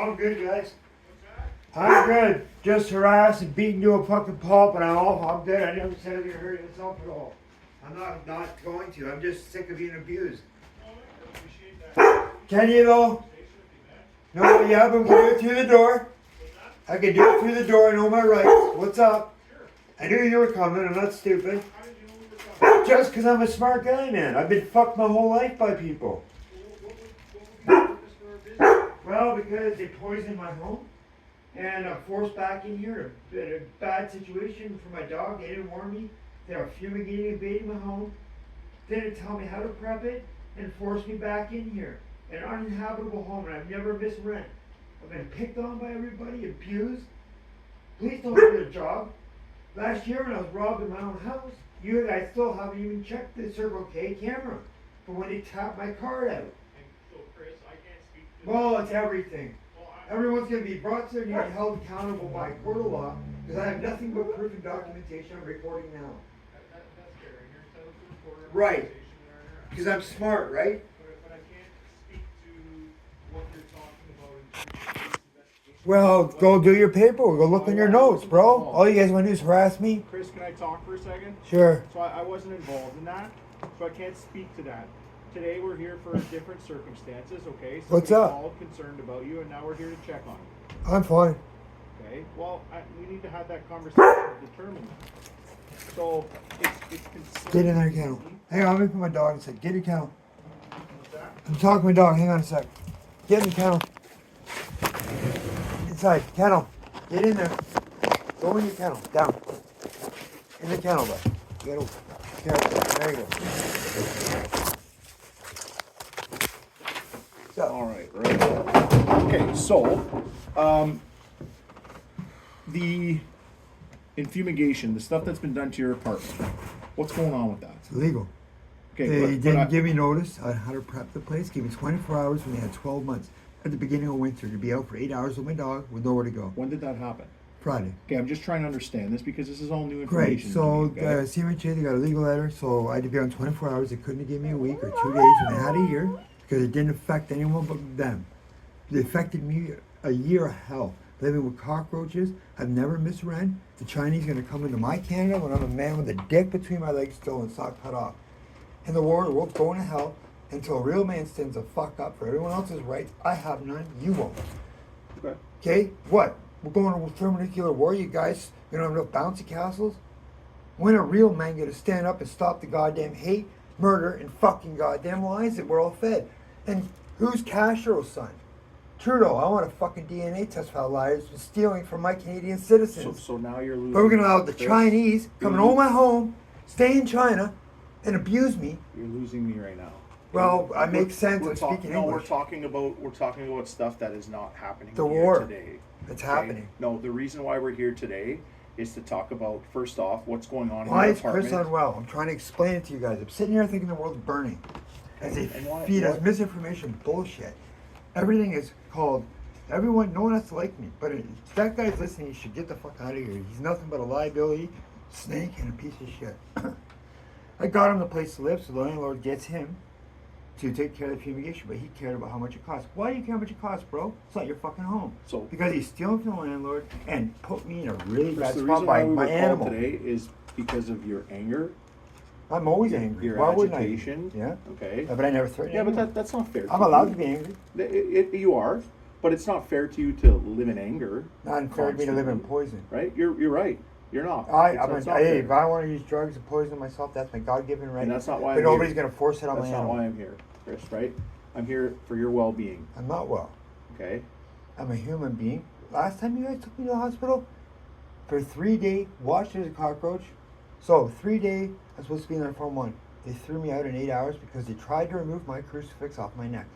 I'm good, guys. I'm good. Just harassed and beaten to a fucking pulp, and I'm good. I never said you're hurting yourself at all. I'm not going to. I'm just sick of being abused. Can you though? No, yeah, but we can do it through the door. I can do it through the door. I know my rights. What's up? I knew you were coming. I'm not stupid. Just because I'm a smart guy, man. I've been fucked my whole life by people. Well, because they poisoned my home. And I'm forced back in here. In a bad situation for my dog. They didn't warn me. They were fumigating and baiting my home. They didn't tell me how to prep it. And forced me back in here. An uninhabitable home. And I've never missed rent. I've been picked on by everybody. Abused. Police don't do their job. Last year when I was robbed in my own house, you guys still haven't even checked the Circle K camera for when they tapped my card out. So Chris, I can't speak to Well, it's everything. Everyone's going to be brought to and held accountable by court of law because I have nothing but proof and documentation. I'm recording now. That's fair. And you're entitled to record a Right. conversation there. Because I'm smart, right? But I can't speak to what you're talking about in terms of this investigation. Well, go do your paperwork. Go look in your notes, bro. All you guys want to do is harass me? Chris, can I talk for a second? Sure. So I wasn't involved in that, so I can't speak to that. Today we're here for different circumstances, okay? What's up? All concerned about you, and now we're here to check on you. I'm fine. Okay? Well, we need to have that conversation to determine that. So it's concerning. Get in there, kennel. Hang on, let me put my dog inside. Get in the kennel. What's that? I'm talking to my dog. Hang on a sec. Get in the kennel. Inside. Kennel. Get in there. Go in your kennel. Down. In the kennel, bud. Get over. Careful. There you go. So, All right, right. Okay, so the infumigation, the stuff that's been done to your apartment, what's going on with that? it's illegal. Okay, They but didn't I- give me notice on how to prep the place. Gave me 24 hours when they had 12 months. At the beginning of winter, to be out for 8 hours with my dog with nowhere to go. when did that happen? Friday. Okay, I'm just trying to understand this because this is all new Great. information. So to me, okay? CMHA, they got a legal letter, so I had to be on 24 hours. They couldn't have given me a week or 2 days when they had a year because it didn't affect anyone but them. It affected me a year of hell. Living with cockroaches. I've never missed rent. The Chinese are going to come into my Canada when I'm a man with a dick between my legs still and sock cut off. And the world's going to hell until a real man stands the fuck up for everyone else's rights. I have none. You won't. Okay. Okay? What? We're going to a thermonuclear war, you guys? You don't have enough bouncy castles? When a real man going to stand up and stop the goddamn hate, murder, and fucking goddamn lies that we're all fed? And who's Castro's son? Trudeau. I want a fucking DNA test for how liars been stealing from my Canadian citizens. So now you're losing. But we're going to allow the Chris, Chinese come you're into my home, stay in China, and abuse me. You're losing me right now. Well, I make sense We're of speaking no, English. we're talking about stuff that is not happening The here war. today. It's Okay? happening. No, the reason why we're here today is to talk about, first off, what's going on Why in your is Chris apartment. unwell? I'm trying to explain it to you guys. I'm sitting here thinking the world's burning. As they And why- feed us what- misinformation, bullshit. Everything is called, everyone, no one has to like me. But if that guy's listening, he should get the fuck out of here. He's nothing but a liability, snake, and a piece of shit. I got him the place to live, so the landlord gets him to take care of the fumigation, but he cared about how much it costs. Why do you care how much it costs, bro? It's not your fucking home. So- because he's stealing from the landlord and put me in a really Chris, bad the spot reason by why we my were animal. called today is because of your anger, I'm always angry. your Why wouldn't agitation. I? Yeah. Okay. But I never threaten Yeah, but anyone. that's not fair. I'm allowed to be angry. You are, but it's not fair to you to live in anger. Not fair to me to live in constantly, poison. Right? You're right. You're not. Hey, That's not if fair. I want to use drugs and poison myself, that's my God-given right. And that's not why But I'm nobody's here. gonna force it on That's my not animal. why I'm here, Chris. Right? I'm here for your well-being. I'm not well. Okay. I'm a human being. Last time you guys took me to the hospital for 3 day, watched as a cockroach. So 3 day, I'm supposed to be in there for 1. They threw me out in 8 hours because they tried to remove my crucifix off my neck.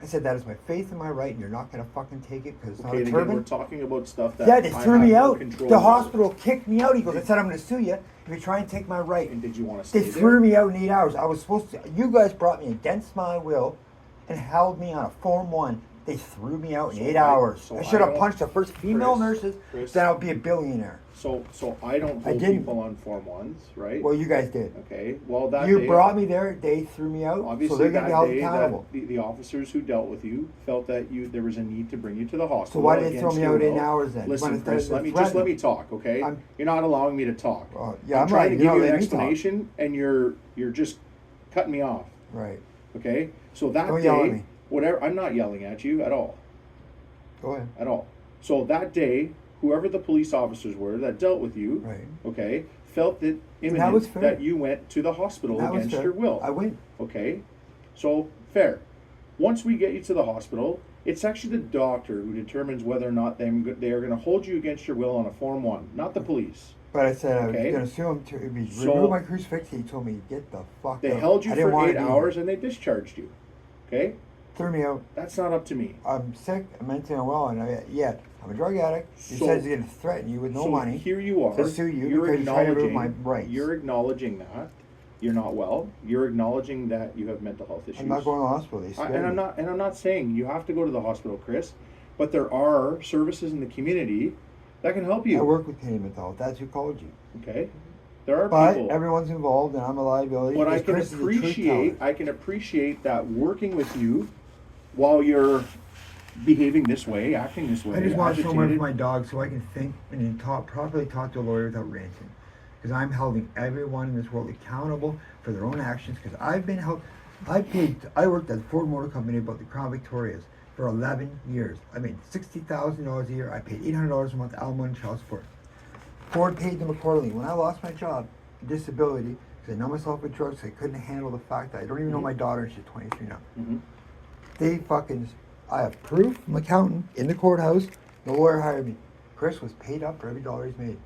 I said that is my faith and my right, and you're not gonna fucking take it because it's Okay. not And a again, turban. we're talking about stuff that Yeah, they I threw have me no out. control The over. hospital kicked me out. He goes, I said I'm gonna sue you if you try and take my right. And did you want to stay They there? threw me out in 8 hours. I was supposed to. You guys brought me against my will and held me on a Form 1. They threw me out in So 8 I- hours. so I should I have don't- punched the first female Chris, nurses. Chris. Then I'll be a billionaire. So I don't I hold didn't. people on Form 1s, right? Well, you guys did. Okay, well, that You day, brought me there, they threw me out, so obviously they're gonna be that held day, accountable. the officers who dealt with you felt that there was a need to bring you to the So hospital. why did they throw against me your out in will. hours then? Listen, When Chris, they're let me threatening. talk, okay? I'm- You're not allowing me to talk. Yeah, I'm trying right. to You're give not you an letting me talk. explanation, and you're just cutting me off. Right. Okay, so that Don't yell at day, me. whatever, I'm not yelling at you at all. Go ahead. At all. So that day, whoever the police officers were that dealt with you, Right. okay, felt that was imminent fair. that you went to the hospital That was against fair. your will. I went. Okay, so fair. Once we get you to the hospital, it's actually the doctor who determines whether or not they are going to hold you against your will on a Form 1, not the police. But I said I was Okay. gonna sue him to So- remove my crucifix. He told me get the fuck They out. held you I didn't for wanna 8 be hours here. and they discharged you. Okay, Threw me out. that's not up to me. I'm sick. I'm mentally unwell, and yet I'm a drug addict. He So- says he's gonna threaten you with no so money. here you are. to sue you You're because you're trying to remove acknowledging. my rights. You're acknowledging that you're not well. You're acknowledging that you have mental health issues. I'm not going to the hospital. They scared And me. I'm not saying you have to go to the hospital, Chris, but there are services in the community that can help you. I work with Canadian Mental Health. That's who called you. Okay, there are But people. everyone's involved, and I'm a liability. But I because can Chris is a truth appreciate. teller. I can appreciate that working with you while you're behaving this way, acting this way. I just want somewhere for agitated. my dog so I can think and then properly talk to a lawyer without ranting. Because I'm holding everyone in this world accountable for their own actions. Because I've been held. I worked at Ford Motor Company about the Crown Victorias for 11 years. I made $60,000 a year. I paid $800 a month alimony and child support. Ford paid them accordingly. When I lost my job, disability, because I know myself with drugs, I couldn't handle the fact that I don't even know my daughter, and she's 23 now. Mhm. They fucking, I have proof from accountant in the courthouse. The lawyer hired me. Chris was paid up for every dollar he's made.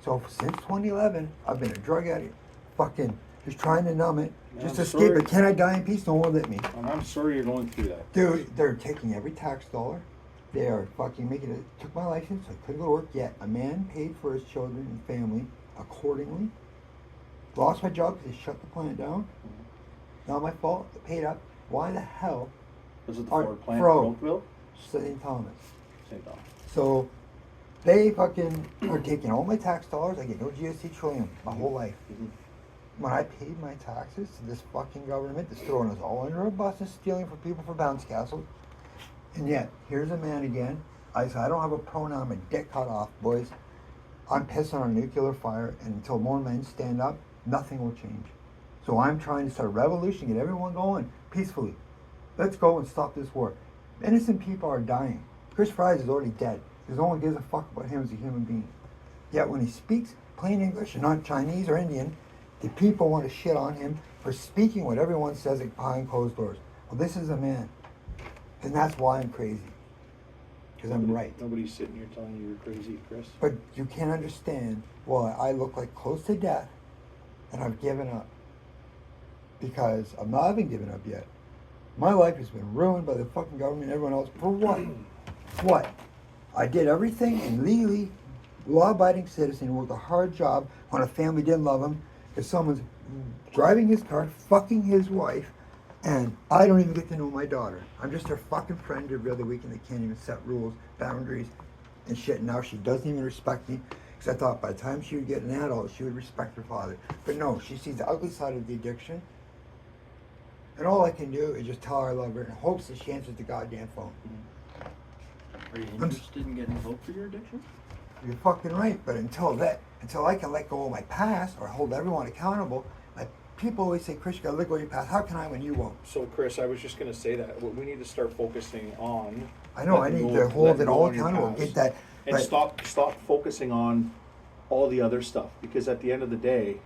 So since 2011, I've been a drug addict, fucking just trying to numb it, Man, just I'm escape sorry. it. Can I die in peace? No one will let me. And I'm sorry you're going through that. Dude, they're taking every tax dollar. They are fucking making it. Took my license. I couldn't go to work yet. A man paid for his children and family accordingly. Lost my job because they shut the plant down. Not my fault. They paid up. Why the hell? Was it the Our Ford plant, Fro. Oakville? St. Thomas. St. Thomas. So they fucking are taking all my tax dollars. I get no GST trillium my whole life. Mhm. When I paid my taxes to this fucking government that's throwing us all under a bus and stealing from people for bounce castles. And yet, here's a man again. I said, I don't have a pronoun, I'm a dick cut off, boys. I'm pissing on nuclear fire, and until more men stand up, nothing will change. So I'm trying to start a revolution, get everyone going peacefully. Let's go and stop this war. Innocent people are dying. Chris Fries is already dead, because no one gives a fuck about him as a human being. Yet when he speaks plain English and not Chinese or Indian, the people want to shit on him for speaking what everyone says behind closed doors. Well, this is a man. And that's why I'm crazy. Because I'm right. Nobody's sitting here telling you you're crazy, Chris. But you can't understand why I look like close to death and I've given up. Because I haven't given up yet. My life has been ruined by the fucking government and everyone else. For what? What? I did everything and legally, law-abiding citizen, worked a hard job when a family didn't love him, because someone's driving his car, fucking his wife, and I don't even get to know my daughter. I'm just her fucking friend every other week, and they can't even set rules, boundaries, and shit. Now she doesn't even respect me, because I thought by the time she would get an adult, she would respect her father. But no, she sees the ugly side of the addiction, and all I can do is just tell her I love her in hopes that she answers the goddamn phone. Are you interested in getting help for your addiction? You're fucking right, but until I can let go of my past or hold everyone accountable, people always say, Chris, you gotta let go of your past. How can I when you won't? So, Chris, I was just going to say that we need to start focusing on. I know, I need to hold it all accountable, get that. And stop focusing on all the other stuff, because at the end of the day,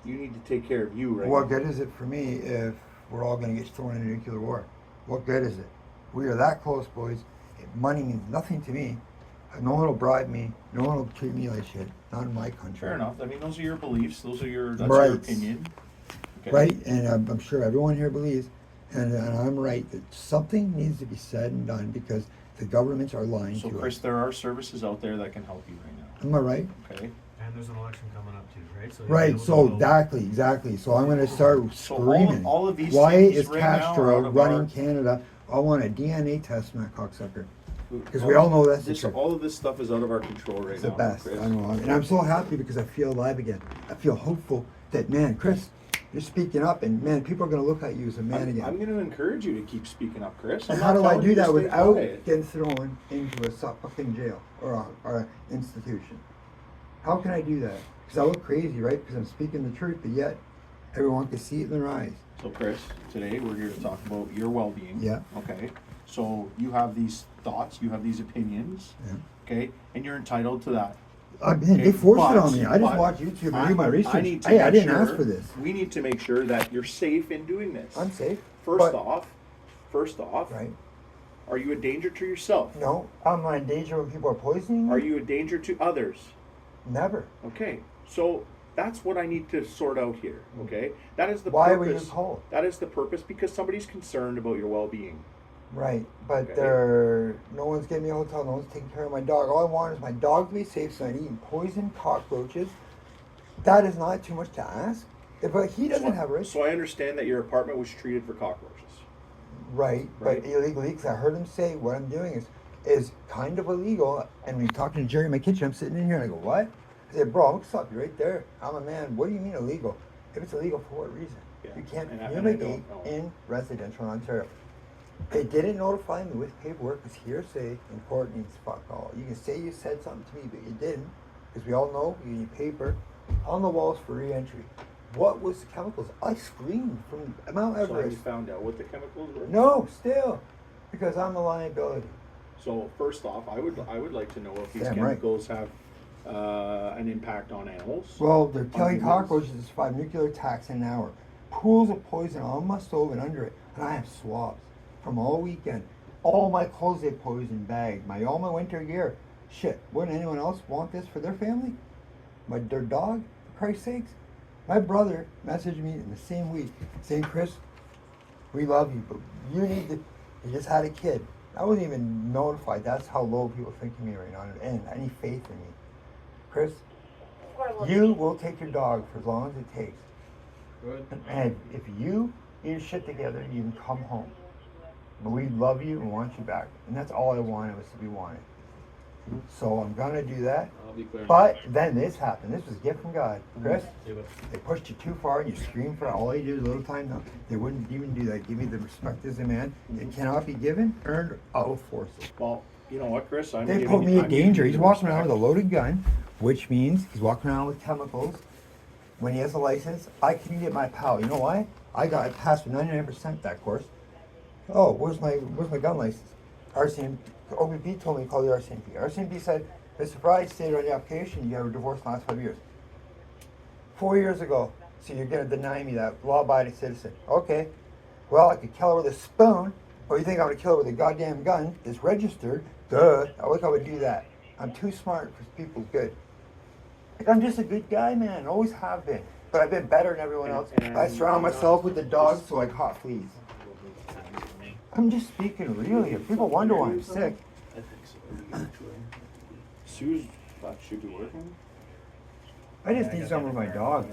you need to take care of you, right? What good is it for me if we're all gonna get thrown in a nuclear war? What good is it? We are that close, boys. Money means nothing to me. No one will bribe me. No one will treat me like shit. Not in my country. Fair enough. I mean, those are your beliefs. That's your Right. opinion. Okay. Right, and I'm sure everyone here believes, and I'm right, that something needs to be said and done because the governments are lying So, to Chris, us. there are services out there that can help you right now. Am I right? Okay. And there's an election coming up too, right? So Right, so exactly. So I'm going to start So screaming. all of these Why things is right now are Castro out of running our- Canada? I want a DNA test from that cocksucker. Because we all know that's the This, truth. all of this stuff is out of our control right It's now. the best. Chris. I know. And I'm so happy because I feel alive again. I feel hopeful that, man, Chris, you're speaking up, and man, people are going to look at you as a man again. I'm going to encourage you to keep speaking up, Chris. And I'm how not do I telling do you to that stay without quiet. getting thrown into a fucking jail or a institution? How can I do that? Because I look crazy, right? Because I'm speaking the truth, but yet everyone can see it in their eyes. So, Chris, today we're here to talk about your well-being. Yeah. Okay. So you have these thoughts, you have these opinions. Yeah. Okay, and you're entitled to that. I mean, they forced it on me. I just but watch YouTube and do my research. I need to Hey, I make didn't ask sure- for this. We need to make sure that you're safe in doing this. I'm safe. First but- off, Right. are you a danger to yourself? No, I'm not in danger when people are poisoning me. Are you a danger to others? Never. Okay, so that's what I need to sort out here. Okay, that is the Why purpose. were you called? That is the purpose because somebody's concerned about your well-being. Right, but Okay. no one's getting me a hotel, no one's taking care of my dog. All I want is my dog to be safe, so I'm eating poison cockroaches. That is not too much to ask. But he doesn't have risk. So I understand that your apartment was treated for cockroaches. Right, Right. but illegally, because I heard him say what I'm doing is kind of illegal. And when you're talking to Jerry in my kitchen, I'm sitting in here and I go, what? I said, bro, I'm gonna stop you right there. I'm a man. What do you mean illegal? If it's illegal, for what reason? Yeah, You can't and I fumigate don't know. in residential Ontario. They didn't notify me with paperwork because hearsay in court means fuck all. You can say you said something to me, but you didn't, because we all know you need paper on the walls for re-entry. What was the chemicals? I screamed from Mount So have you Everest. found out what the chemicals were? No, still, because I'm a liability. So first off, I would like to know if these Damn right. chemicals have an impact on animals. Well, they're killing humans? cockroaches to survive nuclear attacks in an hour. Pools of poison on my stove and under it, and I have swabs from all weekend. All my clothes they poison bagged. All my winter gear. Shit, wouldn't anyone else want this for their family? Their dog, for Christ's sakes. My brother messaged me in the same week saying, Chris, we love you, but you need to, you just had a kid. I wasn't even notified. That's how low people think of me right now, and any faith in me. Chris, you will take your dog for as long as it takes. Good. And if you get your shit together, you can come home. But we love you and want you back. And that's all I wanted was to be wanted. So I'm gonna do that. I'll be clear. But then this happened. This was a gift from God. Chris, See what- they pushed you too far and you screamed for it. All they do is a little time now. They wouldn't even do that. Give me the respect as a man. It cannot be given, earned, I'll force it. Well, you know what, Chris? I'm They giving put you- me in I'm giving danger. you He's the walking around with a respect. loaded gun, which means he's walking around with chemicals. When he has a license, I can get my pal. You know why? I passed with 99% that course. Oh, where's my gun license? RCMP. OBP told me to call the RCMP. RCMP said, Mr. Fry stated on the application you have a divorce in the last 5 years. 4 years ago. So you're gonna deny me that law-abiding citizen. Okay. Well, I could kill her with a spoon, or you think I'm gonna kill her with a goddamn gun that's registered? Duh. I wish I would do that. I'm too smart for people's good. Like, I'm just a good guy, man. Always have been. But I've been better than everyone else. I surround myself with the dogs so I caught fleas. I'm just speaking really. If people wonder why I'm sick, I think so. Sue's should be working. I just need something with my dog.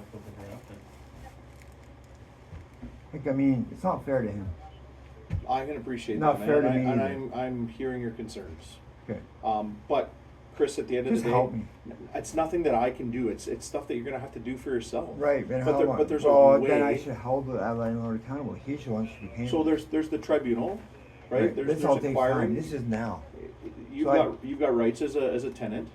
Like, I mean, it's not fair to him. I can appreciate Not that, fair man. to me And either. I'm hearing your concerns. Okay. But Chris, at the end Just of the day, help me. it's nothing that I can do. It's stuff that you're gonna have to do for yourself. Right, But, how but there's well, a way. then I should hold the landlord accountable. He's the one who should be paying. So me. there's the tribunal, right? This all takes time. This is now. You've so you've got rights as a tenant.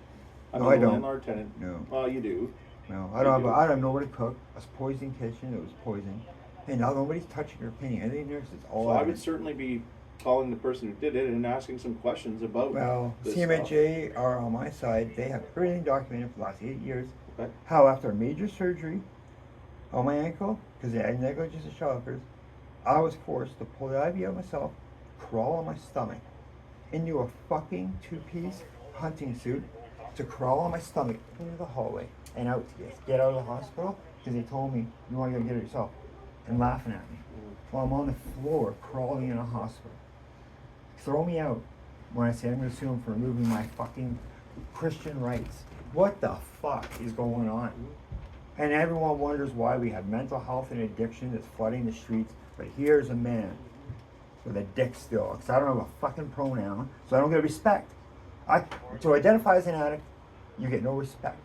No, I don't. Landlord tenant. No. Well, you do. No, I don't have nowhere to cook. A poison kitchen. It was poison, and now nobody's touching or painting anything there. 'Cause it's all. So I would evidence. certainly be calling the person who did it and asking some questions about. Well, this CMHA are on my side. They have everything documented for the last 8 years. Okay. How after a major surgery on my ankle, because they had negligence of shoppers, I was forced to pull the IV out myself, crawl on my stomach, into a fucking two-piece hunting suit, to crawl on my stomach into the hallway and out to get out of the hospital, because they told me, you want to go get it yourself, and laughing at me. While I'm on the floor crawling in a hospital. Throw me out when I say I'm going to sue him for removing my fucking Christian rights. What the fuck is going on? And everyone wonders why we have mental health and addiction that's flooding the streets. But here's a man with a dick still, because I don't have a fucking pronoun, so I don't get respect. To identify as an addict, you get no respect.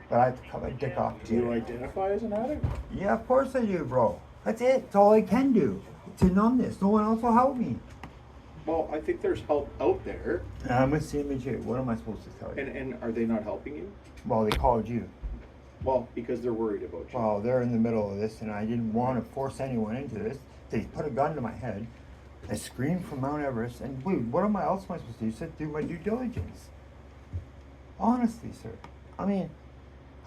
But I have to cut my dick off to Do you get it. identify as an addict? Yeah, of course I do, bro. That's it. That's all I can do to numb this. No one else will help me. Well, I think there's help out there, I'm a CMJ. What am I supposed to tell you? and are they not helping you? Well, they called you. Well, because they're worried about you. Well, they're in the middle of this, and I didn't want to force anyone into this. They put a gun to my head. I screamed from Mount Everest, and wait, what else am I supposed to do? You said do my due diligence. Honestly, sir. I mean,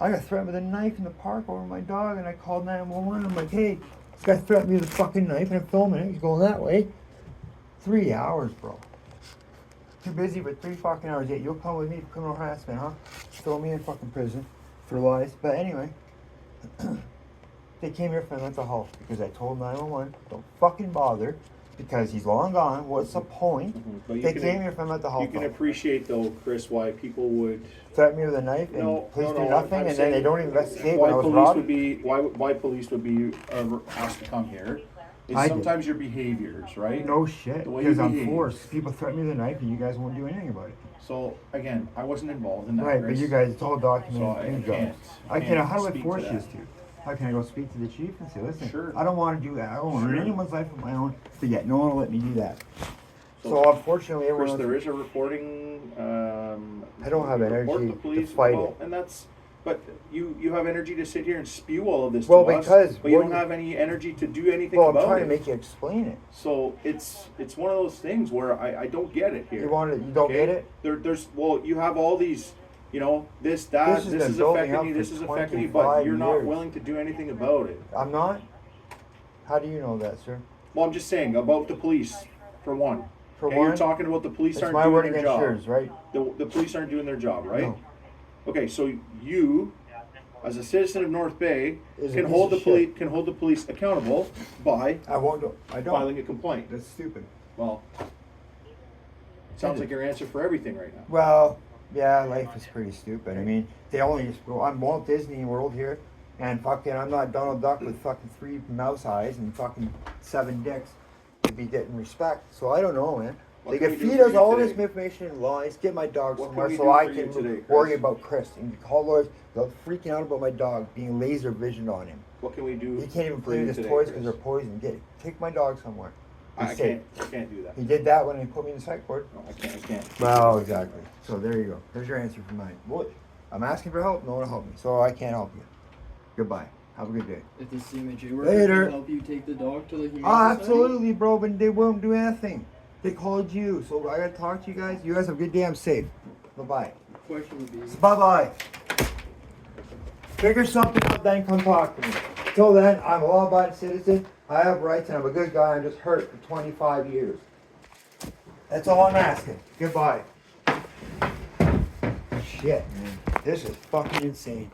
I got threatened with a knife in the park over my dog, and I called 911. I'm like, hey, this guy threatened me with a fucking knife, and I'm filming it. He's going that way. 3 hours, bro. Too busy for 3 fucking hours. Yeah, you'll come with me for criminal harassment, huh? Throw me in fucking prison for lies. But anyway, they came here for mental health because I told 911, don't fucking bother because he's long gone. What's the point? But you They can- came here for mental health. You can appreciate, though, Chris, why people would. Threaten me with a knife and No, police no, do no, nothing, I'm and then they saying don't investigate why when I was police robbed. would be why police would be asked to come here. Is I did. sometimes your behaviors, right? No shit, The way you because I'm behave. forced. People threaten me with a knife, and you guys won't do anything about it. So again, I wasn't involved in that. Right, but Chris. you guys, it's all So documented. I can't. I can't. How do I speak force to you that. to? How can I go speak to the chief and say, listen, Sure. I don't want to do that. I don't want to ruin Sure. anyone's life of my own. But yet, no one will let me do that. So unfortunately, everyone Chris, else. there is a reporting. I don't have you report energy the to police, fight well, it. and that's. But you have energy to sit here and spew all of this Well, to us, because but you what don't you- have any energy to do anything Well, I'm about trying it. to make you explain it. So it's one of those things where I don't get it here. You don't get it? There's you have all these, this, that, This has this been is building affecting up me, this for is affecting me, but 25 you're not years. willing to do anything about it. I'm not. How do you know that, sir? Well, I'm just saying about the police, for one. For Okay, one, you're talking about the police it's aren't my word doing their against job. yours, right? The police aren't doing their job, right? No. Okay, so you, as a citizen of North Bay, Is a can piece hold of the police shit. can hold the police accountable by I won't do. I don't. filing a complaint. That's stupid. Well, sounds like your answer for everything right now. Well, yeah, life is pretty stupid. I mean, they only just go, I'm Walt Disney World here, and fucking, I'm not Donald Duck with fucking 3 mouse eyes and fucking 7 dicks to be getting respect. So I don't know, man. What They can can we do feed for us you all today? this information and lies, get my dog What can somewhere we so do I for you can today, Chris? worry about Chris. And call lawyers without freaking out about my dog being laser visioned on him. What can we do? He can't even for play you with his today, toys Chris? because they're poison. Take my dog somewhere. Be I safe. can't do that. He did that when he put me in the psych ward. No, I can't. Well, exactly. So there you go. There's your answer for mine. What? I'm asking for help. No one will help me. So I can't help you. Goodbye. Have a good day. If the CMHA worker Later. can help you take the dog to the Humane Oh, Society? absolutely, bro. But they won't do anything. They called you. So I gotta talk to you guys. You guys have a good day. I'm safe. Bye-bye. Question would be, Bye-bye. Figure something out, then come talk to me. Till then, I'm a law-abiding citizen. I have rights, and I'm a good guy. I'm just hurt for 25 years. That's all I'm asking. Goodbye. Shit, man. This is fucking insane.